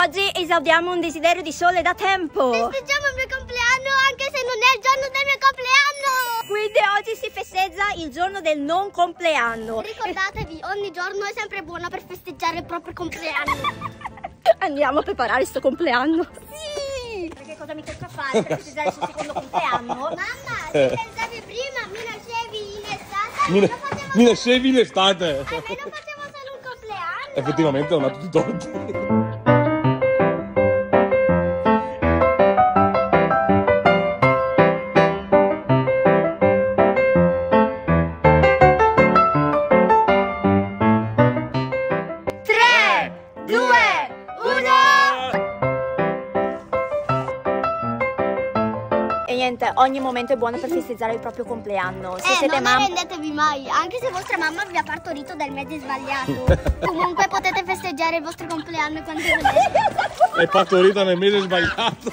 oggi esaudiamo un desiderio di Sole da tempo. Festeggiamo il mio compleanno anche se non è il giorno del mio compleanno. Quindi oggi si festeggia il giorno del non compleanno. Ricordatevi, ogni giorno è sempre buono per festeggiare il proprio compleanno. Andiamo a preparare sto compleanno. Sì! Perché cosa mi tocca fare per festeggiare il suo secondo compleanno? Mamma, se pensavi prima, mi nascevi in estate, Mi nascevi in estate. almeno facevo solo un compleanno. Effettivamente non ha tutti i torti. E niente, ogni momento è buono per festeggiare il proprio compleanno. Se siete non mamma, arrendetevi mai, anche se vostra mamma vi ha partorito dal mese sbagliato. Comunque potete festeggiare il vostro compleanno quando volete. È partorita nel mese sbagliato.